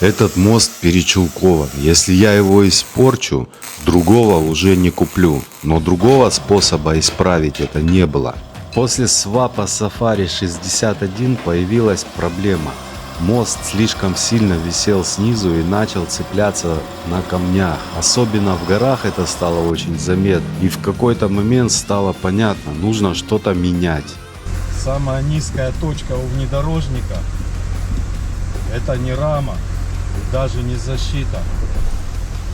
Этот мост перечелкован. Если я его испорчу, другого уже не куплю. Но другого способа исправить это не было. После свапа Safari 61 появилась проблема. Мост слишком сильно висел снизу и начал цепляться на камнях. Особенно в горах это стало очень заметно. И в какой-то момент стало понятно, нужно что-то менять. Самая низкая точка у внедорожника — это не рама, даже не защита.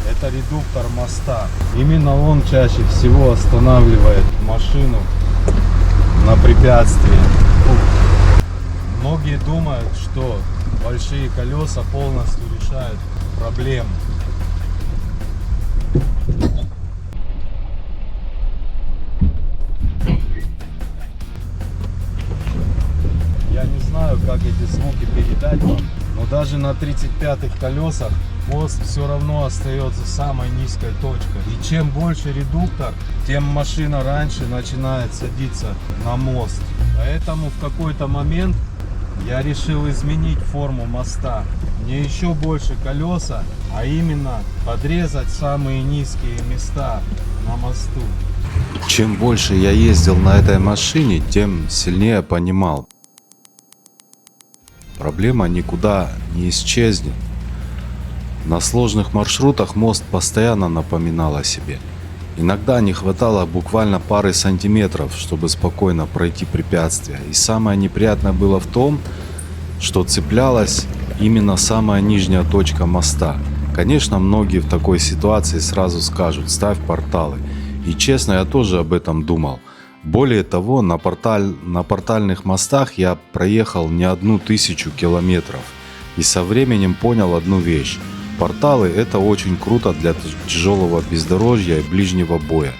Это редуктор моста. Именно он чаще всего останавливает машину на препятствии. Многие думают, что большие колеса полностью решают проблему. Я не знаю, как эти звуки передать вам, но даже на 35-х колесах мост все равно остается самой низкой точкой. И чем больше редуктор, тем машина раньше начинает садиться на мост. Поэтому в какой-то момент я решил изменить форму моста. Не еще больше колеса, а именно подрезать самые низкие места на мосту. Чем больше я ездил на этой машине, тем сильнее понимал. Проблема никуда не исчезнет. На сложных маршрутах мост постоянно напоминал о себе. Иногда не хватало буквально пары сантиметров, чтобы спокойно пройти препятствие. И самое неприятное было в том, что цеплялась именно самая нижняя точка моста. Конечно, многие в такой ситуации сразу скажут: ставь порталы. И честно, я тоже об этом думал. Более того, на портальных мостах я проехал не 1000 километров. И со временем понял одну вещь. Порталы — это очень круто для тяжелого бездорожья и ближнего боя.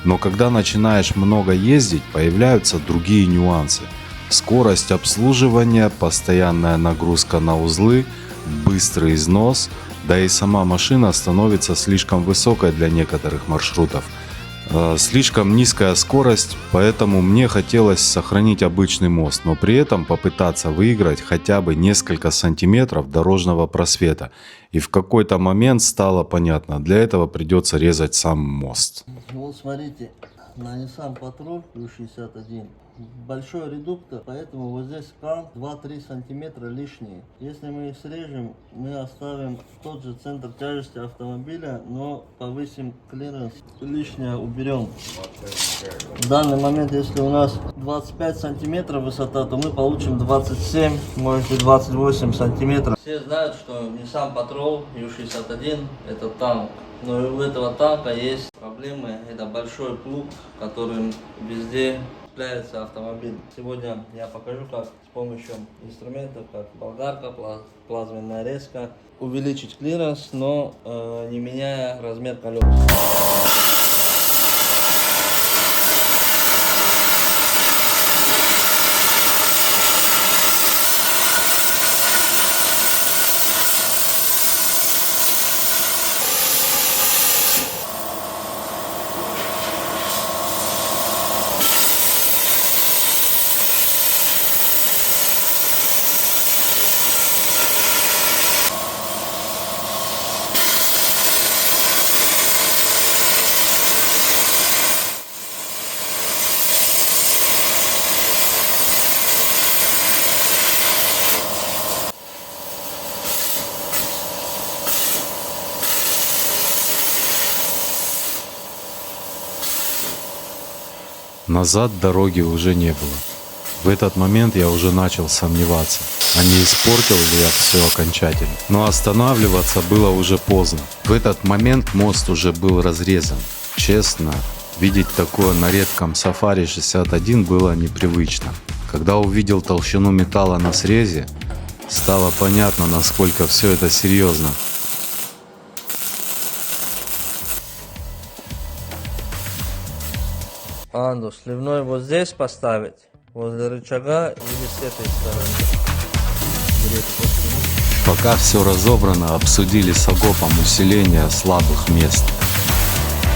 Но когда начинаешь много ездить, появляются другие нюансы. Скорость обслуживания, постоянная нагрузка на узлы, быстрый износ, да и сама машина становится слишком высокой для некоторых маршрутов. Слишком низкая скорость, поэтому мне хотелось сохранить обычный мост, но при этом попытаться выиграть хотя бы несколько сантиметров дорожного просвета. И в какой-то момент стало понятно, для этого придется резать сам мост. Вот смотрите, на Nissan Patrol U61 большой редуктор, поэтому вот здесь кран 2-3 сантиметра лишние. Если мы их срежем, мы оставим тот же центр тяжести автомобиля, но повысим клиренс, лишнее уберем. В данный момент, если у нас 25 сантиметров высота, то мы получим 27, может быть 28 сантиметров. Все знают, что Nissan Patrol U61 это танк. Но у этого танка есть проблемы. Это большой плуг, которым везде цепляется автомобиль. Сегодня я покажу, как с помощью инструментов, как болгарка, плазменная резка, увеличить клиренс, но не меняя размер колес. Назад дороги уже не было. В этот момент я уже начал сомневаться, а не испортил ли я все окончательно. Но останавливаться было уже поздно. В этот момент мост уже был разрезан. Честно, видеть такое на редком Safari 61 было непривычно. Когда увидел толщину металла на срезе, стало понятно, насколько все это серьезно. Анду, сливной вот здесь поставить, возле рычага или с этой стороны? Пока все разобрано, обсудили с Агопом усиление слабых мест.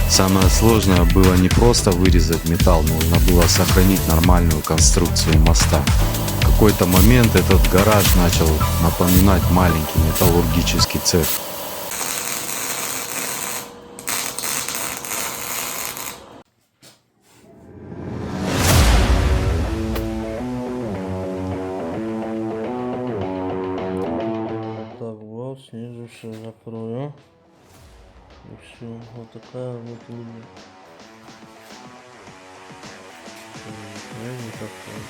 Самое сложное было не просто вырезать металл, нужно было сохранить нормальную конструкцию моста. какой-то момент этот гараж начал напоминать маленький металлургический цех. Так, вот, снизу все закрою. И все, вот такая вот линия. Вот такой.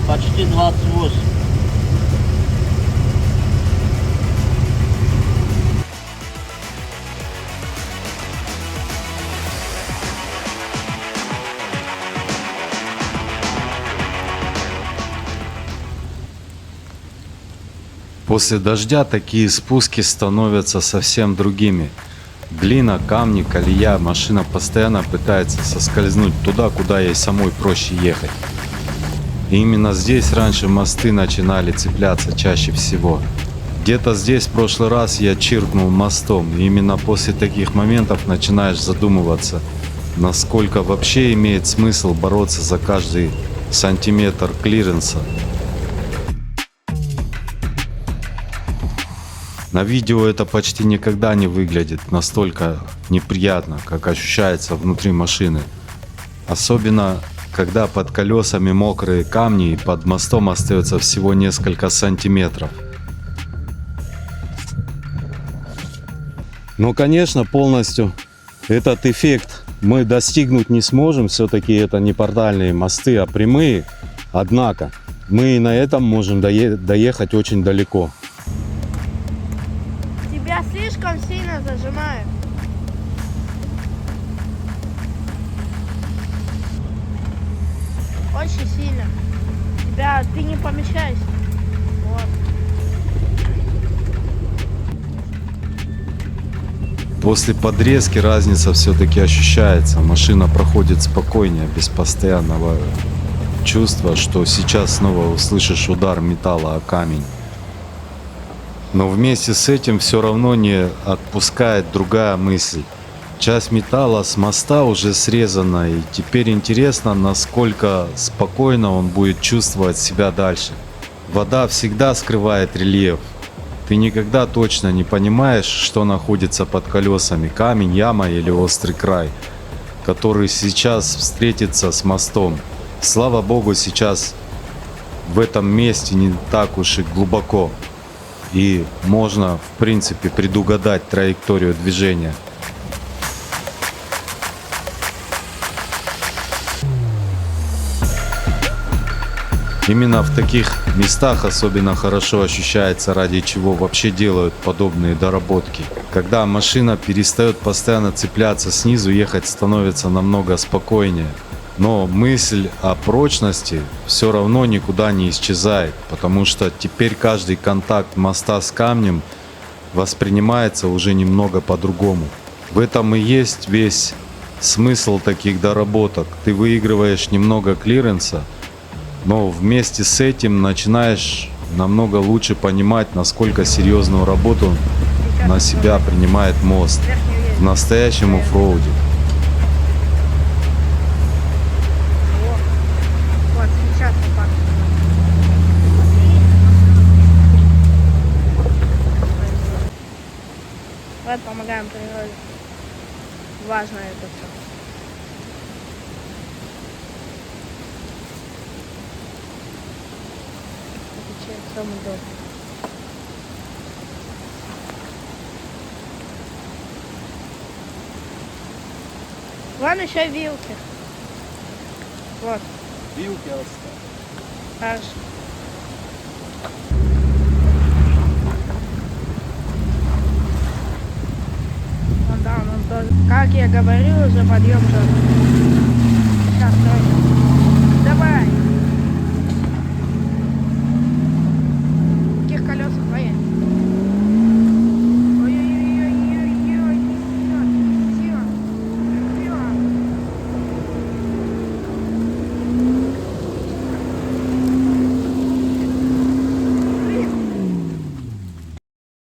Почти 28. После дождя такие спуски становятся совсем другими. Глина, камни, колея, машина постоянно пытается соскользнуть туда, куда ей самой проще ехать. И именно здесь раньше мосты начинали цепляться чаще всего. Где-то здесь в прошлый раз я чиркнул мостом, и именно после таких моментов начинаешь задумываться, насколько вообще имеет смысл бороться за каждый сантиметр клиренса. На видео это почти никогда не выглядит настолько неприятно, как ощущается внутри машины. Особенно, когда под колесами мокрые камни и под мостом остается всего несколько сантиметров. Но, конечно, полностью этот эффект мы достигнуть не сможем. Все-таки это не портальные мосты, а прямые. Однако, мы и на этом можем доехать очень далеко. Тебя слишком сильно зажимает. Очень сильно. Ты не помещаешься. Вот. После подрезки разница все-таки ощущается. Машина проходит спокойнее, без постоянного чувства, что сейчас снова услышишь удар металла о камень. Но вместе с этим все равно не отпускает другая мысль. Часть металла с моста уже срезана, и теперь интересно, насколько спокойно он будет чувствовать себя дальше. Вода всегда скрывает рельеф. Ты никогда точно не понимаешь, что находится под колесами: камень, яма или острый край, который сейчас встретится с мостом. Слава богу, сейчас в этом месте не так уж и глубоко, и можно, в принципе, предугадать траекторию движения. Именно в таких местах особенно хорошо ощущается, ради чего вообще делают подобные доработки. Когда машина перестает постоянно цепляться снизу, ехать становится намного спокойнее. Но мысль о прочности все равно никуда не исчезает, потому что теперь каждый контакт моста с камнем воспринимается уже немного по-другому. В этом и есть весь смысл таких доработок. Ты выигрываешь немного клиренса, но вместе с этим начинаешь намного лучше понимать, насколько серьезную работу на себя принимает мост. Верхний вес. в настоящем оффроуде. Вот, сейчас попаду. Вот, помогаем природе. Важно это все. Самый дом. Вон еще вилки. Вот, Вилки оставь. хорошо. Вон там, он тоже. Как я говорил, уже подъем же. Сейчас,